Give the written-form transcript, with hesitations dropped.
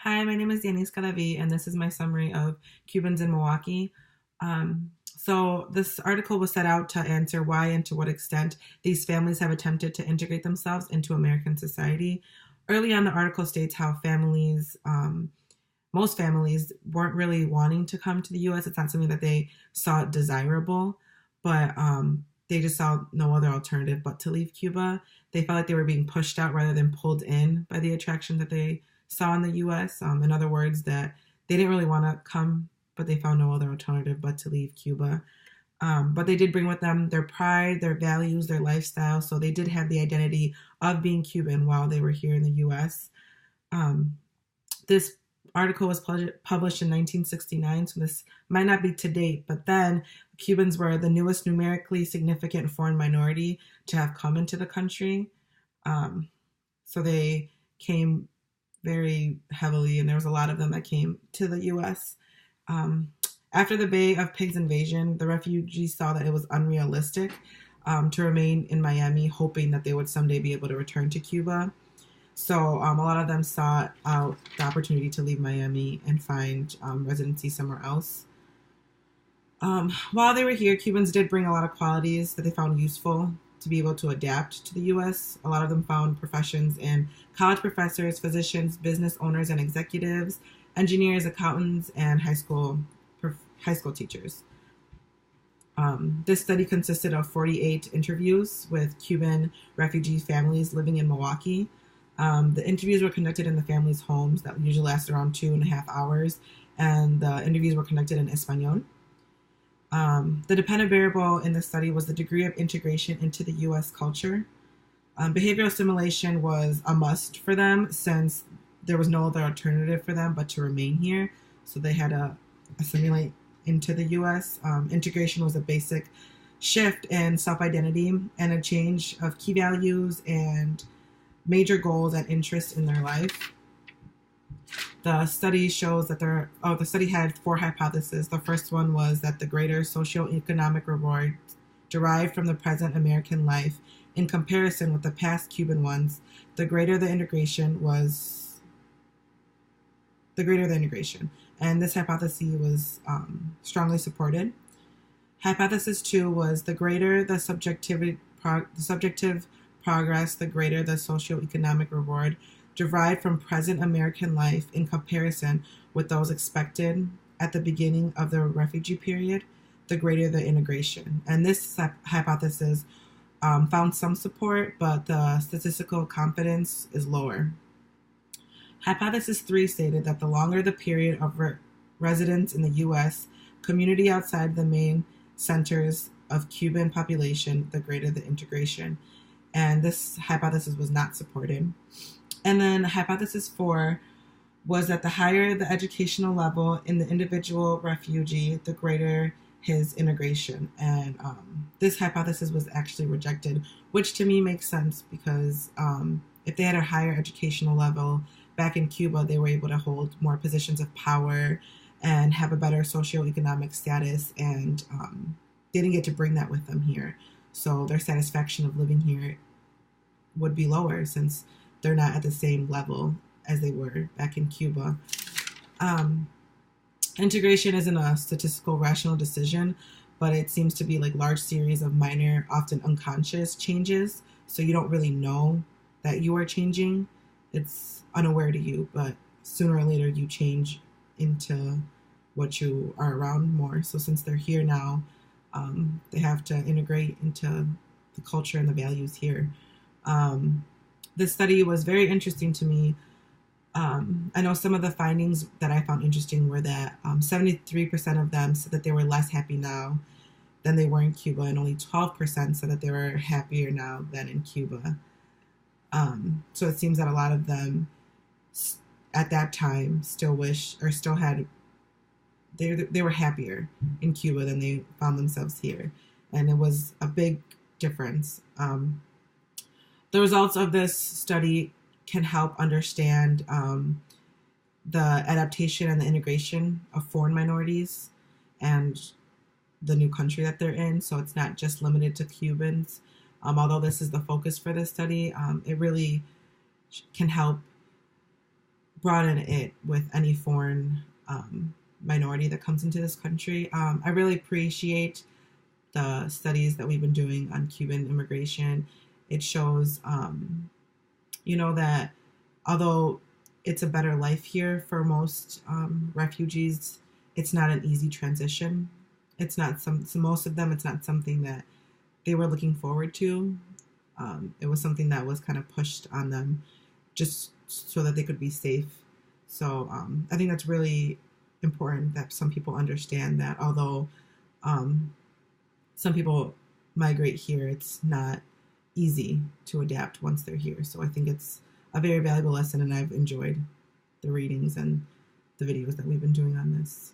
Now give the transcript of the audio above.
Hi, my name is Yanis Calavi, and this is my summary of Cubans in Milwaukee. So, this article was set out to answer why and to what extent these families have attempted to integrate themselves into American society. Early on, the article states how most families weren't really wanting to come to the U.S. It's not something that they saw desirable, but they just saw no other alternative but to leave Cuba. They felt like they were being pushed out rather than pulled in by the attraction that they saw in the U.S. In other words, that they didn't really want to come, but they found no other alternative but to leave Cuba. But they did bring with them their pride, their values, their lifestyle. So they did have the identity of being Cuban while they were here in the U.S. This article was published in 1969, so this might not be to date, but then Cubans were the newest numerically significant foreign minority to have come into the country. So they came very heavily, and there was a lot of them that came to the U.S. After the Bay of Pigs invasion, the refugees saw that it was unrealistic to remain in Miami, hoping that they would someday be able to return to Cuba. So a lot of them sought out the opportunity to leave Miami and find residency somewhere else. While they were here, Cubans did bring a lot of qualities that they found useful to be able to adapt to the U.S. A lot of them found professions in college professors, physicians, business owners and executives, engineers, accountants, and high school teachers. This study consisted of 48 interviews with Cuban refugee families living in Milwaukee. The interviews were conducted in the families' homes that usually last around 2.5 hours, and the interviews were conducted in Espanol. The dependent variable in the study was the degree of integration into the U.S. culture. Behavioral assimilation was a must for them since there was no other alternative for them but to remain here. So they had to assimilate into the U.S. Integration was a basic shift in self-identity and a change of key values and major goals and interests in their life. The study shows that the study had 4 hypotheses. The first one was that the greater socioeconomic reward derived from the present American life in comparison with the past Cuban ones, the greater the integration. And this hypothesis was strongly supported. Hypothesis 2 was the greater the subjective progress, the greater the socioeconomic reward derived from present American life in comparison with those expected at the beginning of the refugee period, the greater the integration. And this hypothesis found some support, but the statistical confidence is lower. Hypothesis 3 stated that the longer the period of residence in the U.S., community outside the main centers of Cuban population, the greater the integration. And this hypothesis was not supported. And then hypothesis 4 was that the higher the educational level in the individual refugee, the greater his integration. And this hypothesis was actually rejected, which to me makes sense because if they had a higher educational level back in Cuba, they were able to hold more positions of power and have a better socioeconomic status, and they didn't get to bring that with them here. So their satisfaction of living here would be lower since they're not at the same level as they were back in Cuba. Integration isn't a statistical rational decision, but it seems to be like large series of minor, often unconscious changes. So you don't really know that you are changing. It's unaware to you, but sooner or later you change into what you are around more. So since they're here now, they have to integrate into the culture and the values here. This study was very interesting to me. I know some of the findings that I found interesting were that 73% of them said that they were less happy now than they were in Cuba, and only 12% said that they were happier now than in Cuba. So it seems that a lot of them at that time still they were happier in Cuba than they found themselves here. And it was a big difference. The results of this study can help understand the adaptation and the integration of foreign minorities and the new country that they're in. So it's not just limited to Cubans. Although this is the focus for this study, it really can help broaden it with any foreign minority that comes into this country. I really appreciate the studies that we've been doing on Cuban immigration. It shows, that although it's a better life here for most refugees, it's not an easy transition. It's not most of them, it's not something that they were looking forward to. It was something that was kind of pushed on them just so that they could be safe. So I think that's really important that some people understand that although some people migrate here, it's not easy to adapt once they're here. So I think it's a very valuable lesson, and I've enjoyed the readings and the videos that we've been doing on this.